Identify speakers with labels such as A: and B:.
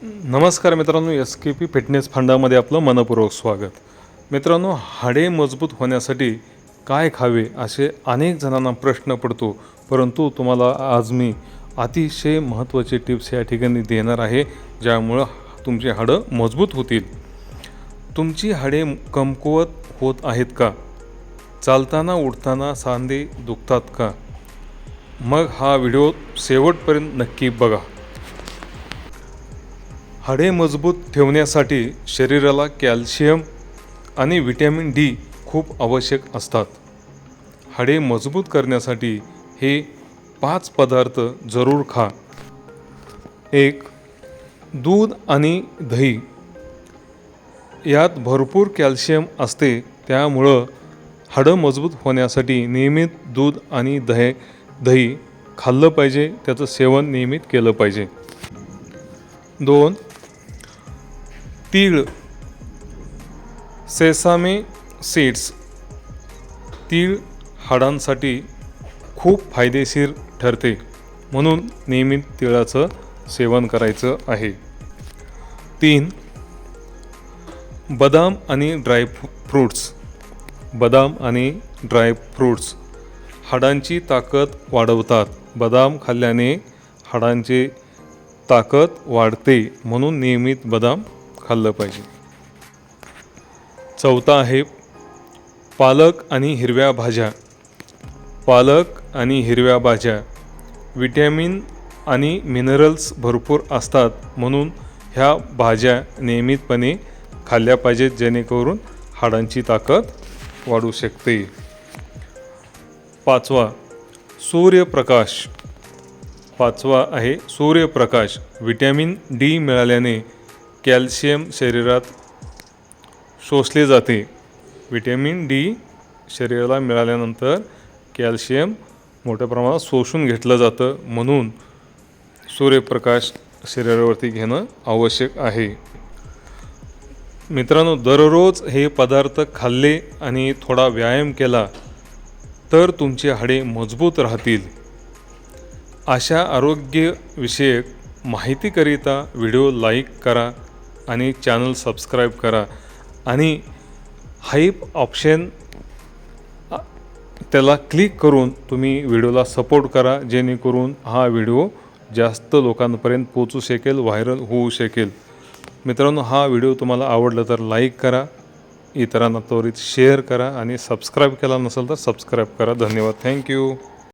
A: नमस्कार मित्रांनो, SKP fitness फंडामध्ये आपलं मनपूर्वक स्वागत. मित्रांनो, हाडे मजबूत होण्यासाठी काय खावे असे अनेक जणांना प्रश्न पडतो, परंतु तुम्हाला आज मी अतिशय महत्त्वाचे टिप्स या ठिकाणी देणार आहे, ज्यामुळं तुमची हाडं मजबूत होतील. तुमची हाडे कमकुवत होत आहेत का? चालताना उठताना सांधे दुखतात का? मग हा व्हिडिओ शेवटपर्यंत नक्की बघा. हाडे मजबूत ठेवण्यासाठी शरीराला कॅल्शियम आणि व्हिटॅमिन डी खूप आवश्यक असतात. हाडे मजबूत करण्यासाठी हे 5 पदार्थ जरूर खा. 1. दूध आणि दही. यात भरपूर कॅल्शियम असते, त्यामुळं हाडं मजबूत होण्यासाठी नियमित दूध आणि दही खाल्लं पाहिजे, त्याचं सेवन नियमित केलं पाहिजे. 2. तीळ, सेसामे सीड्स. तीळ हाडांसाठी खूप फायदेशीर ठरते, म्हणून नियमित तिळाचं सेवन करायचं आहे. 3. बदाम आणि ड्रायफ्रूट्स. बदाम आणि ड्रायफ्रूट्स हाडांची ताकद वाढवतात. बदाम खाल्ल्याने हाडांची ताकद वाढते, म्हणून नियमित बदाम खाल्लं पाहिजे. 4 आहे पालक आणि हिरव्या भाज्या. पालक आणि हिरव्या भाज्या व्हिटॅमिन आणि मिनरल्स भरपूर असतात, म्हणून ह्या भाज्या नियमितपणे खाल्ल्या पाहिजेत, जेणेकरून हाडांची ताकद वाढू शकते. 5. सूर्यप्रकाश. 5 आहे सूर्यप्रकाश. व्हिटॅमिन डी मिळाल्याने कॅल्शियम शरीरात शोषले जाते. व्हिटॅमिन डी शरीराला मिळाल्यानंतर कॅल्शियम मोठ्या प्रमाणात शोषून घेतलं जातं, म्हणून सूर्यप्रकाश शरीरावरती घेणं आवश्यक आहे. मित्रांनो, दररोज हे पदार्थ खाल्ले आणि थोडा व्यायाम केला तर तुमची हाडे मजबूत राहतील. अशा आरोग्यविषयक माहितीकरिता व्हिडिओ लाईक करा आणि चॅनल सबस्क्राईब करा आणि हाईप ऑप्शन त्याला क्लिक करून तुम्ही व्हिडिओला सपोर्ट करा, जेणेकरून हा व्हिडिओ जास्त लोकांपर्यंत पोचू शकेल, व्हायरल होऊ शकेल. मित्रांनो, हा व्हिडिओ तुम्हाला आवडला तर लाईक करा, इतरांना त्वरित शेअर करा आणि सबस्क्राईब केला नसेल तर सबस्क्राईब करा. धन्यवाद. थँक्यू.